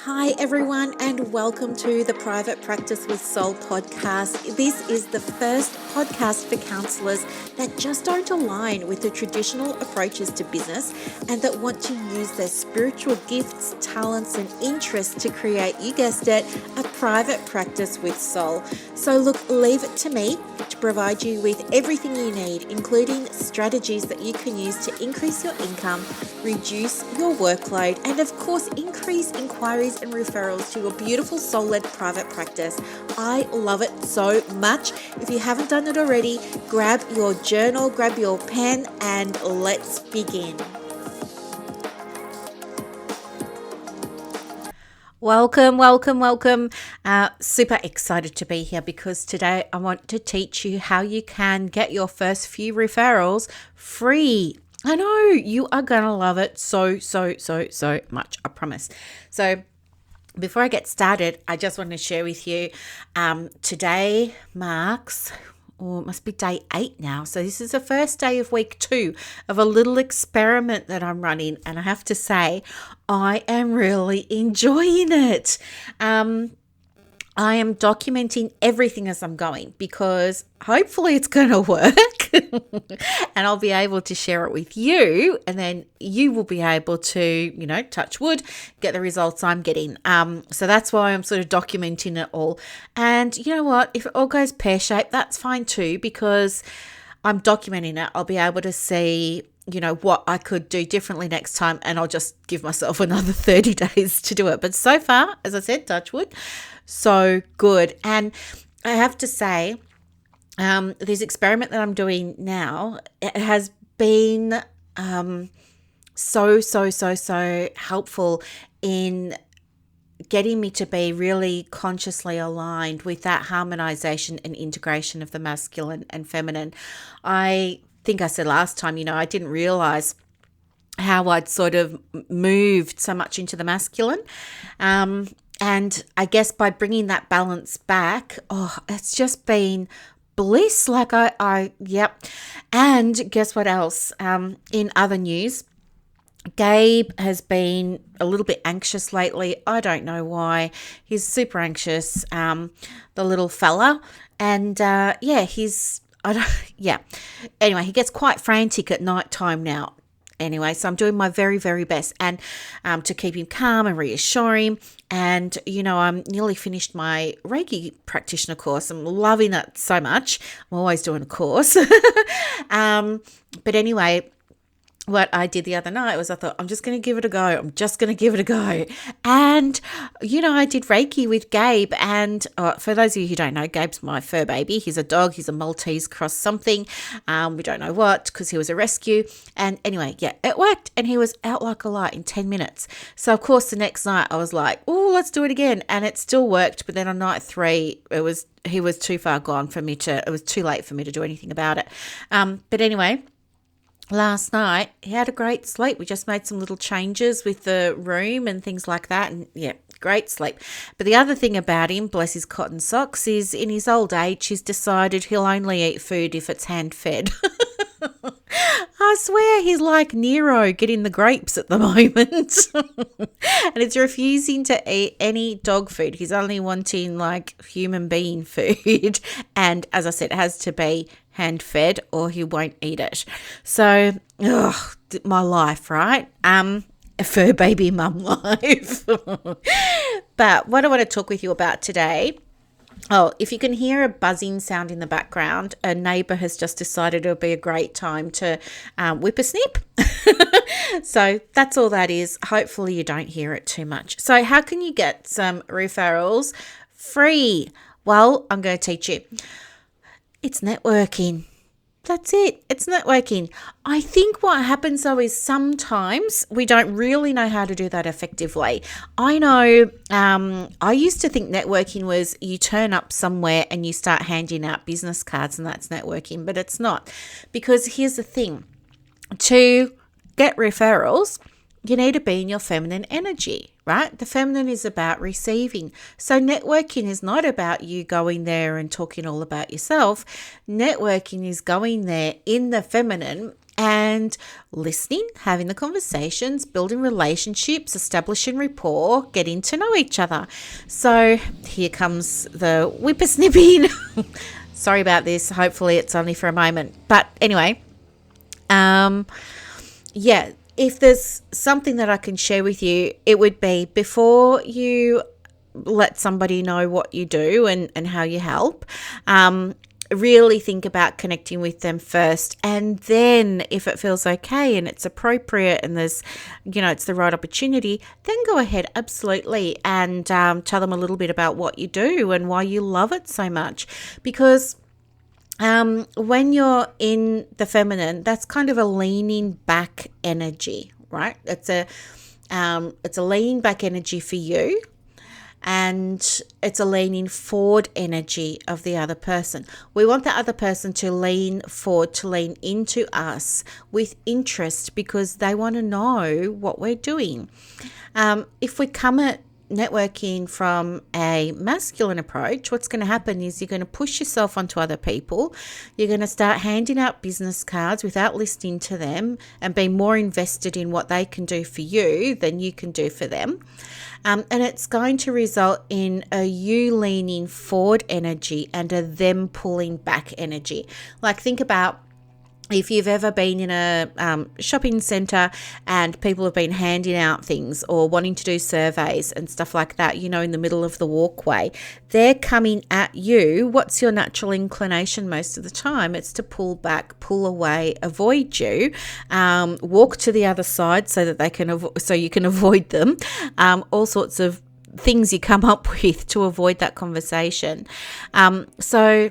Hi, everyone, and welcome to the Private Practice with Soul podcast. This is the first podcast for counsellors that just don't align with the traditional approaches to business and that want to use their spiritual gifts, talents, and interests to create, you guessed it, a private practice with soul. So, look, leave it to me to provide you with everything you need, including strategies that you can use to increase your income, reduce your workload, and of course, increase inquiries and referrals to your beautiful soul-led private practice. I love it so much. If you haven't done it already, grab your journal, grab your pen, and let's begin. Welcome. Super excited to be here because today I want to teach you how you can get your first few referrals free. I know you are going to love it so much, I promise. So before I get started, I just want to share with you, today marks, it must be day 8 now. So this is the first day of week 2 of a little experiment that I'm running. And I have to say, I am really enjoying it. I am documenting everything as I'm going because hopefully it's going to work and I'll be able to share it with you, and then you will be able to, touch wood, get the results I'm getting. So that's why I'm sort of documenting it all. And you know what? If it all goes pear-shaped, that's fine too, because I'm documenting it. I'll be able to see what I could do differently next time, and I'll just give myself another 30 days to do it. But so far, as I said, touch wood, so good. And I have to say, this experiment that I'm doing now, it has been so helpful in getting me to be really consciously aligned with that harmonization and integration of the masculine and feminine. I think I said last time, I didn't realize how I'd sort of moved so much into the masculine. And I guess by bringing that balance back, it's just been bliss. Like yep. And guess what else? In other news, Gabe has been a little bit anxious lately. I don't know why. He's super anxious, the little fella. And Anyway, he gets quite frantic at night time now. Anyway, so I'm doing my very, very best and to keep him calm and reassure him. And, I'm nearly finished my Reiki practitioner course. I'm loving it so much. I'm always doing a course. But anyway, what I did the other night was I thought, I'm just going to give it a go. And, I did Reiki with Gabe. And for those of you who don't know, Gabe's my fur baby. He's a dog. He's a Maltese cross something. We don't know what, because he was a rescue. And anyway, it worked. And he was out like a light in 10 minutes. So, of course, the next night I was like, let's do it again. And it still worked. But then on night 3, he was too far gone for me it was too late for me to do anything about it. But anyway, last night, he had a great sleep. We just made some little changes with the room and things like that. And great sleep. But the other thing about him, bless his cotton socks, is in his old age, he's decided he'll only eat food if it's hand-fed. I swear he's like Nero getting the grapes at the moment. And it's refusing to eat any dog food. He's only wanting like human being food. And as I said, it has to be hand-fed or he won't eat it. So, my life, right? A fur baby mum life. But what I want to talk with you about today, if you can hear a buzzing sound in the background, a neighbour has just decided it'll be a great time to whip a snip. So that's all that is. Hopefully you don't hear it too much. So how can you get some referrals free? Well, I'm going to teach you. It's networking. That's it. It's networking. I think what happens though is sometimes we don't really know how to do that effectively. I know I used to think networking was you turn up somewhere and you start handing out business cards and that's networking, but it's not. Because here's the thing. To get referrals, you need to be in your feminine energy, right? The feminine is about receiving. So networking is not about you going there and talking all about yourself. Networking is going there in the feminine and listening, having the conversations, building relationships, establishing rapport, getting to know each other. So here comes the whippersnipping. Sorry about this. Hopefully it's only for a moment. But anyway, if there's something that I can share with you, it would be before you let somebody know what you do and how you help, really think about connecting with them first. And then if it feels okay and it's appropriate and there's, it's the right opportunity, then go ahead, absolutely, and tell them a little bit about what you do and why you love it so much. Because when you're in the feminine, that's kind of a leaning back energy, right? It's a leaning back energy for you, and it's a leaning forward energy of the other person. We want the other person to lean forward, to lean into us with interest, because they want to know what we're doing. If we come at networking from a masculine approach, what's going to happen is you're going to push yourself onto other people. You're going to start handing out business cards without listening to them and be more invested in what they can do for you than you can do for them. And it's going to result in a you leaning forward energy and a them pulling back energy. Like, think about if you've ever been in a shopping centre and people have been handing out things or wanting to do surveys and stuff like that, in the middle of the walkway, they're coming at you. What's your natural inclination most of the time? It's to pull back, pull away, avoid you, walk to the other side so that so you can avoid them. All sorts of things you come up with to avoid that conversation. So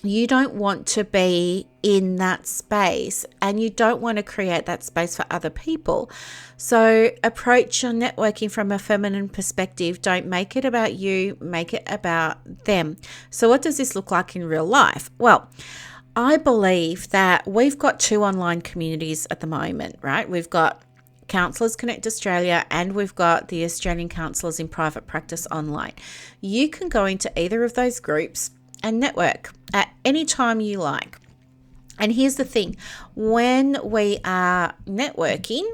you don't want to be in that space, and you don't want to create that space for other people. So approach your networking from a feminine perspective. Don't make it about you, make it about them. So what does this look like in real life? Well, I believe that we've got 2 online communities at the moment, right? We've got Counsellors Connect Australia, and we've got the Australian Counsellors in Private Practice Online. You can go into either of those groups and network at any time you like. And here's the thing, when we are networking,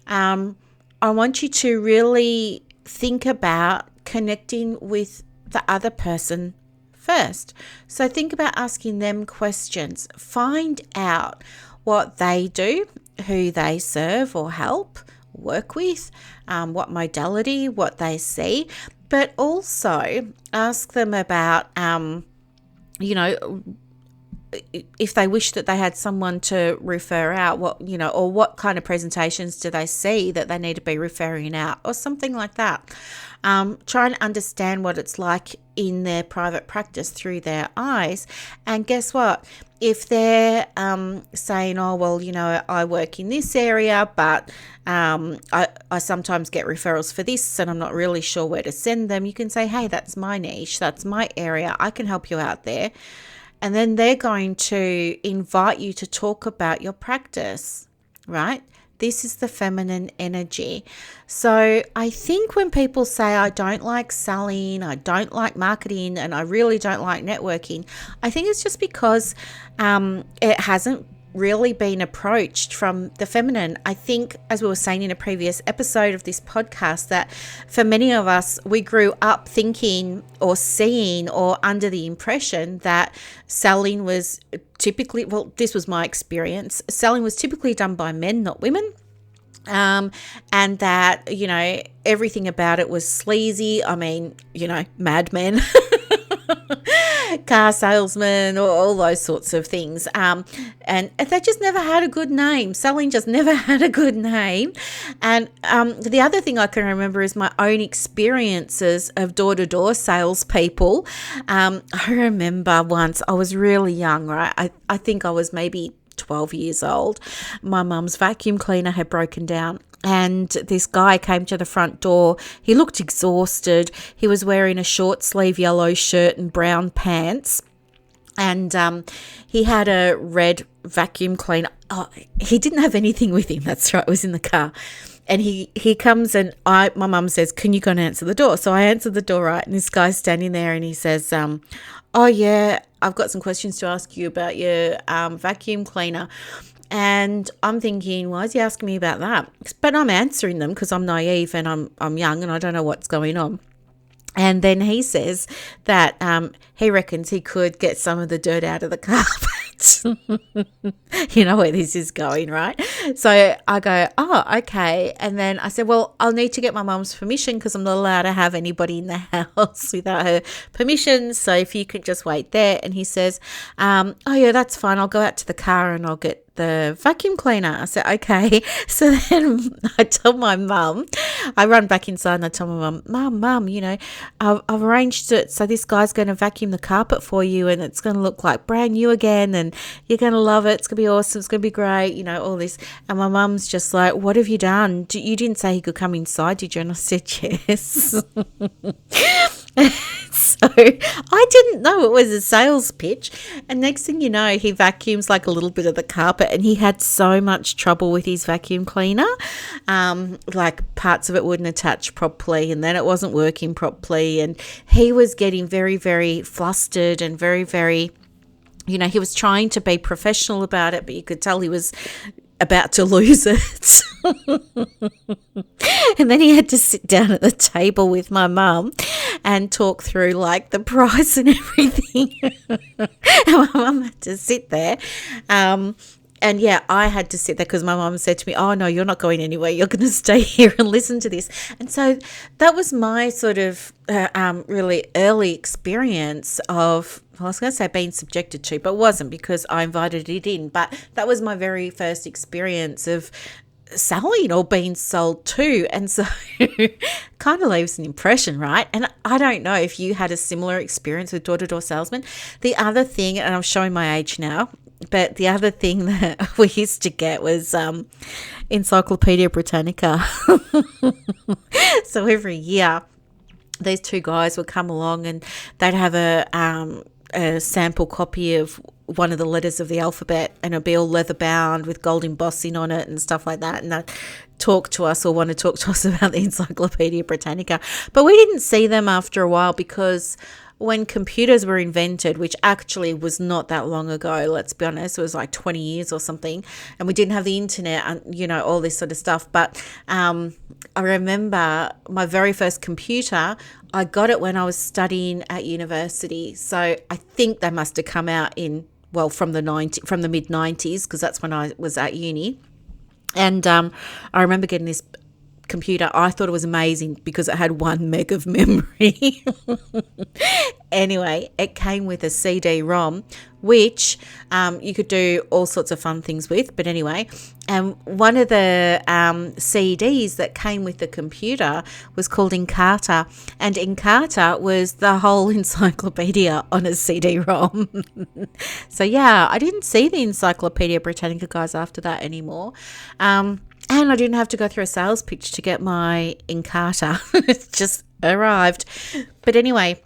I want you to really think about connecting with the other person first. So think about asking them questions. Find out what they do, who they serve or help, work with, what modality, what they see, but also ask them about if they wish that they had someone to refer out, or what kind of presentations do they see that they need to be referring out, or something like that. Try and understand what it's like in their private practice through their eyes. And guess what? If they're saying, I work in this area, but I sometimes get referrals for this and I'm not really sure where to send them, you can say, hey, that's my niche, that's my area, I can help you out there. And then they're going to invite you to talk about your practice, right? This is the feminine energy. So I think when people say, I don't like selling, I don't like marketing, and I really don't like networking, I think it's just because it hasn't really been approached from the feminine. I think, as we were saying in a previous episode of this podcast, that for many of us, we grew up thinking or seeing or under the impression that selling was typically, this was my experience, selling was typically done by men, not women. And that, everything about it was sleazy. I mean, Mad Men, car salesman, or all those sorts of things. And they just never had a good name. Selling just never had a good name. And the other thing I can remember is my own experiences of door-to-door salespeople. I remember once, I was really young, right? I think I was maybe 12 years old. My mum's vacuum cleaner had broken down, and this guy came to the front door. He looked exhausted. He was wearing a short sleeve yellow shirt and brown pants, and he had a red vacuum cleaner. Oh, he didn't have anything with him. That's right, it was in the car. And he comes, and my mum says, can you go and answer the door? So I answered the door, right, and this guy's standing there, and he says, oh yeah, I've got some questions to ask you about your vacuum cleaner. And I'm thinking, why is he asking me about that? But I'm answering them because I'm naive and I'm young and I don't know what's going on. And then he says that he reckons he could get some of the dirt out of the carpet. You know where this is going, right? So I go, oh, okay. And then I said, well, I'll need to get my mum's permission because I'm not allowed to have anybody in the house without her permission. So if you could just wait there. And he says, oh, yeah, that's fine. I'll go out to the car and I'll get the vacuum cleaner. I said, okay. So then I tell my mum, I run back inside and I tell my mum, you know, I've arranged it so this guy's going to vacuum the carpet for you and it's going to look like brand new again and you're going to love it. It's going to be awesome. It's going to be great, you know, all this. And my mum's just like, what have you done? You didn't say he could come inside, did you? And I said, yes. So I didn't know it was a sales pitch. And next thing you know, he vacuums like a little bit of the carpet and he had so much trouble with his vacuum cleaner. Like parts of it wouldn't attach properly and then it wasn't working properly. And he was getting very, very flustered and very, very, you know, he was trying to be professional about it, but you could tell he was about to lose it. And then he had to sit down at the table with my mum and talk through like the price and everything. And my mum had to sit there. And yeah, I had to sit there because my mum said to me, oh, no, you're not going anywhere. You're going to stay here and listen to this. And so that was my sort of really early experience of, well, I was going to say being subjected to, but wasn't because I invited it in. But that was my very first experience of selling or being sold to. And so kind of leaves an impression, right? And I don't know if you had a similar experience with door-to-door salesmen. The other thing, and I'm showing my age now, but the other thing that we used to get was Encyclopedia Britannica. So every year, these two guys would come along and they'd have a sample copy of one of the letters of the alphabet and it'd be all leather bound with gold embossing on it and stuff like that. And they'd talk to us or want to talk to us about the Encyclopedia Britannica. But we didn't see them after a while because when computers were invented, which actually was not that long ago, let's be honest, it was like 20 years or something, and we didn't have the internet and, you know, all this sort of stuff. But I remember my very first computer, I got it when I was studying at university. So I think they must have come out in, well, from the mid-90s, because that's when I was at uni. And I remember getting this computer. I thought it was amazing because it had 1 meg of memory. Anyway, it came with a CD-ROM, which you could do all sorts of fun things with. But anyway, one of the CDs that came with the computer was called Encarta. And Encarta was the whole encyclopedia on a CD-ROM. So yeah, I didn't see the Encyclopedia Britannica guys after that anymore. And I didn't have to go through a sales pitch to get my Encarta. It just arrived. But anyway,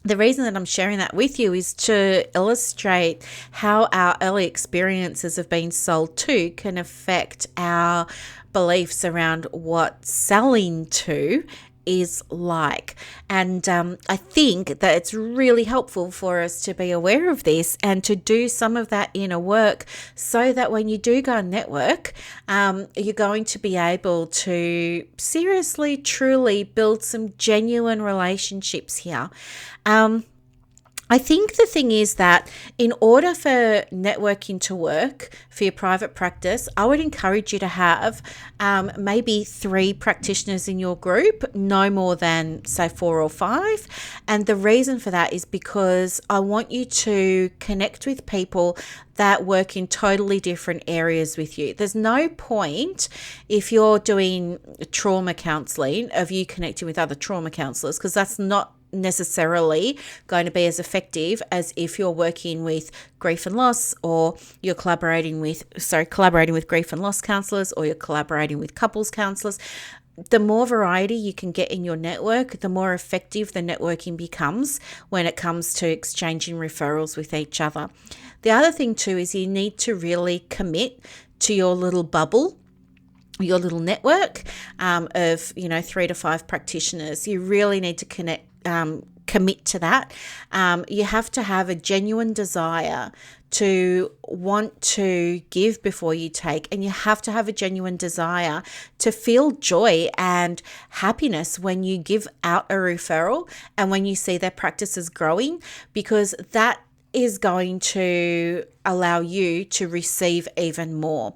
the reason that I'm sharing that with you is to illustrate how our early experiences of being sold to can affect our beliefs around what selling to is like. And I think that it's really helpful for us to be aware of this and to do some of that inner work so that when you do go and network, you're going to be able to seriously, truly build some genuine relationships here. I think the thing is that in order for networking to work for your private practice, I would encourage you to have maybe 3 practitioners in your group, no more than, say, 4 or 5. And the reason for that is because I want you to connect with people that work in totally different areas with you. There's no point if you're doing trauma counselling of you connecting with other trauma counsellors, because that's not necessarily going to be as effective as if you're working with grief and loss, or you're collaborating with grief and loss counsellors, or you're collaborating with couples counsellors. The more variety you can get in your network, the more effective the networking becomes when it comes to exchanging referrals with each other. The other thing too is you need to really commit to your little bubble, your little network of 3 to 5 practitioners. You really need to commit to that. You have to have a genuine desire to want to give before you take, and you have to have a genuine desire to feel joy and happiness when you give out a referral and when you see their practices growing, because that is going to allow you to receive even more.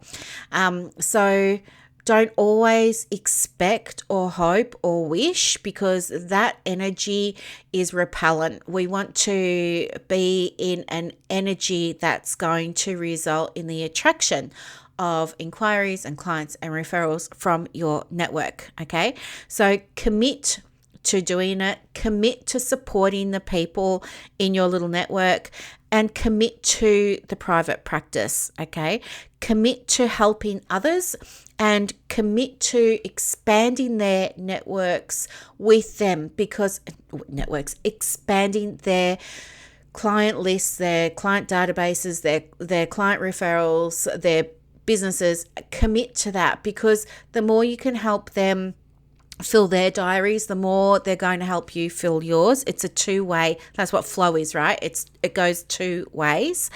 So don't always expect or hope or wish, because that energy is repellent. We want to be in an energy that's going to result in the attraction of inquiries and clients and referrals from your network. Okay, so commit to doing it, commit to supporting the people in your little network, and commit to the private practice. Okay, commit to helping others and commit to expanding their networks with them, because expanding their client lists, their client databases, their client referrals, their businesses. Commit to that, because the more you can help them fill their diaries, the more they're going to help you fill yours. It's a two-way. That's what flow is, right? It goes two ways.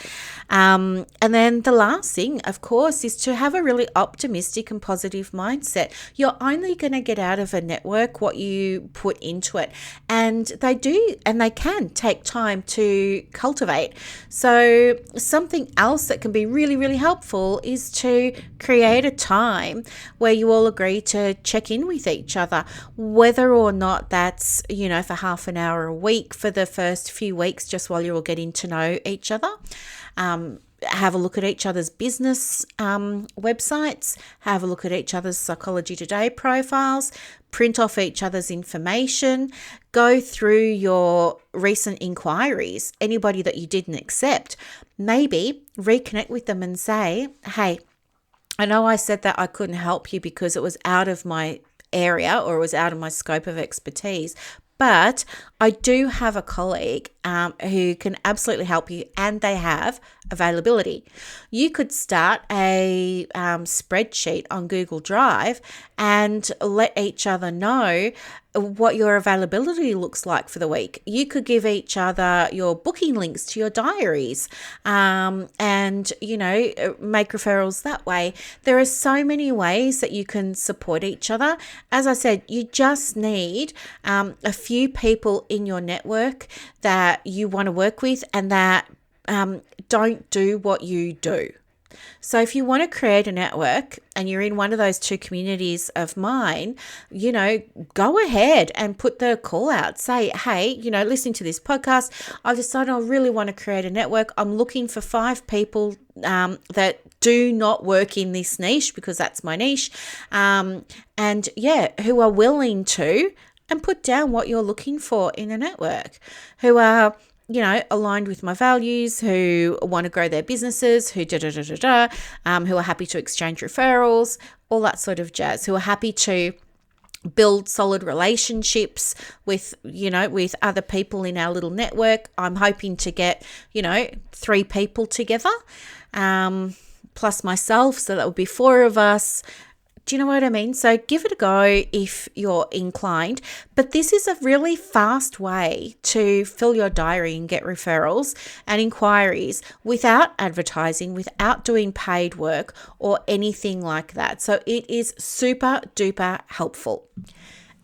And then the last thing, of course, is to have a really optimistic and positive mindset. You're only going to get out of a network what you put into it. And they do, and they can take time to cultivate. So something else that can be really, really helpful is to create a time where you all agree to check in with each other, whether or not that's, for half an hour a week for the first few weeks, just while you're all getting to know each other. Have a look at each other's business websites, have a look at each other's Psychology Today profiles, print off each other's information, go through your recent inquiries, anybody that you didn't accept, maybe reconnect with them and say, hey, I know I said that I couldn't help you because it was out of my area or it was out of my scope of expertise, but I do have a colleague who can absolutely help you, and they have availability. You could start a spreadsheet on Google Drive and let each other know what your availability looks like for the week. You could give each other your booking links to your diaries and, make referrals that way. There are so many ways that you can support each other. As I said, you just need a few people in your network that you want to work with and that don't do what you do. So if you want to create a network and you're in one of those two communities of mine, go ahead and put the call out. Say, hey, listening to this podcast, I've decided I really want to create a network. I'm looking for 5 people that do not work in this niche, because that's my niche. Who are willing to, and put down what you're looking for in a network, who are aligned with my values, who want to grow their businesses, who are happy to exchange referrals, all that sort of jazz, who are happy to build solid relationships with other people in our little network. I'm hoping to get 3 people together, plus myself, so that would be 4 of us. Do you know what I mean? So give it a go if you're inclined. But this is a really fast way to fill your diary and get referrals and inquiries without advertising, without doing paid work or anything like that. So it is super duper helpful.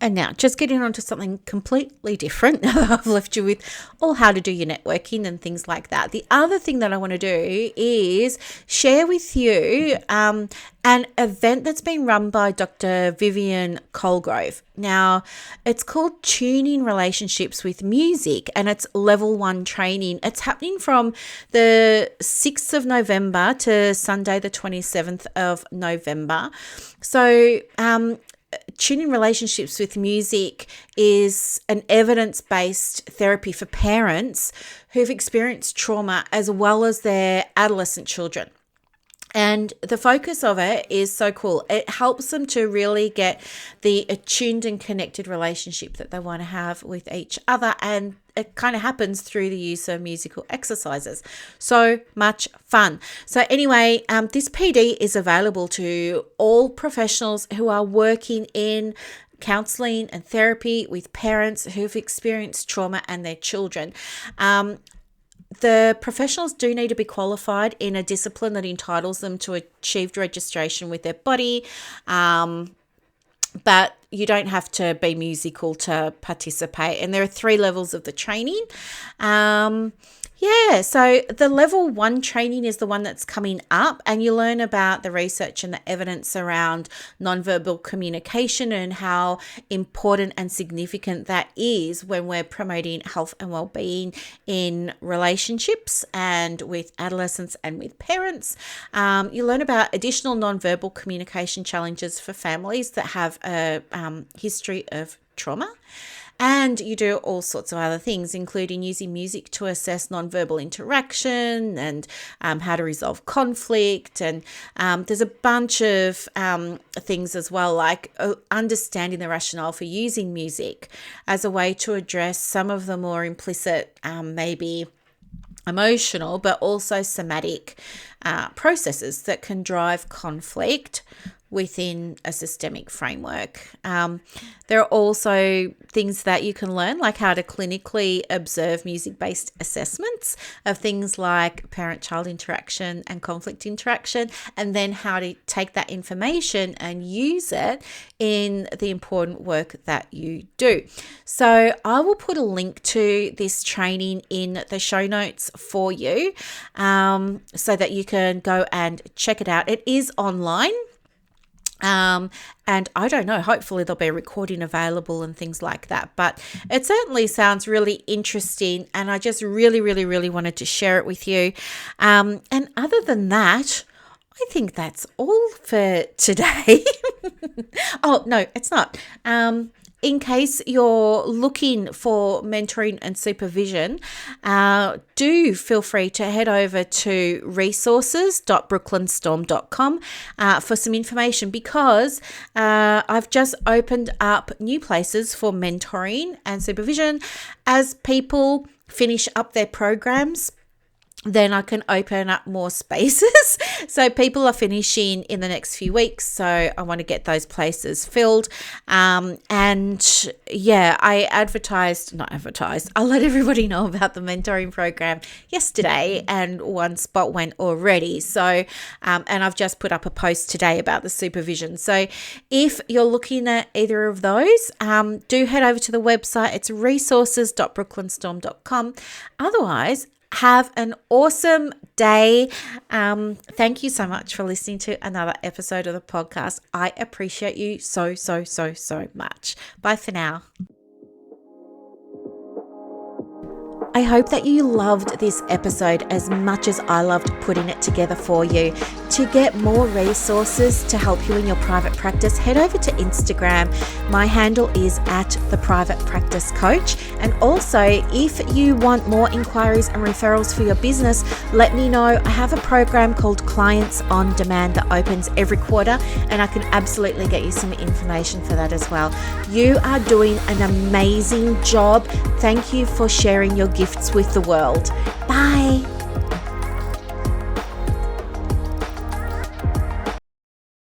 And now, just getting on to something completely different. I've left you with all how to do your networking and things like that. The other thing that I want to do is share with you an event that's been run by Dr. Vivian Colgrove. Now, it's called Tuning Relationships with Music, and it's level 1 training. It's happening from the 6th of November to Sunday, the 27th of November. So, Tuning Relationships with Music is an evidence-based therapy for parents who've experienced trauma as well as their adolescent children. And the focus of it is so cool. It helps them to really get the attuned and connected relationship that they want to have with each other. And it kind of happens through the use of musical exercises. So much fun. So anyway, this PD is available to all professionals who are working in counselling and therapy with parents who've experienced trauma and their children. The professionals do need to be qualified in a discipline that entitles them to achieved registration with their body, but you don't have to be musical to participate. And there are 3 levels of the training. So the level 1 training is the one that's coming up, and you learn about the research and the evidence around nonverbal communication and how important and significant that is when we're promoting health and well-being in relationships and with adolescents and with parents. You learn about additional nonverbal communication challenges for families that have a history of trauma. And you do all sorts of other things, including using music to assess nonverbal interaction and how to resolve conflict. And there's a bunch of things as well, like understanding the rationale for using music as a way to address some of the more implicit, maybe emotional, but also somatic processes that can drive conflict within a systemic framework. There are also things that you can learn, like how to clinically observe music-based assessments of things like parent-child interaction and conflict interaction, and then how to take that information and use it in the important work that you do. So I will put a link to this training in the show notes for you, so that you can go and check it out. It is online. And I don't know, hopefully there'll be a recording available and things like that, but it certainly sounds really interesting, and I just really, really, really wanted to share it with you. And other than that, I think that's all for today. Oh, no, it's not. In case you're looking for mentoring and supervision, do feel free to head over to resources.brooklynstorme.com for some information, because I've just opened up new places for mentoring and supervision. As people finish up their programs, then I can open up more spaces. So people are finishing in the next few weeks, so I want to get those places filled. I let everybody know about the mentoring program yesterday, and one spot went already. So, and I've just put up a post today about the supervision. So if you're looking at either of those, do head over to the website. It's resources.brooklynstorme.com. Otherwise, have an awesome day. Thank you so much for listening to another episode of the podcast. I appreciate you so, so, so, so much. Bye for now. I hope that you loved this episode as much as I loved putting it together for you. To get more resources to help you in your private practice, head over to Instagram. My handle is @theprivatepracticecoach. And also, if you want more inquiries and referrals for your business, let me know. I have a program called Clients on Demand that opens every quarter, and I can absolutely get you some information for that as well. You are doing an amazing job. Thank you for sharing your gifts with the world. Bye.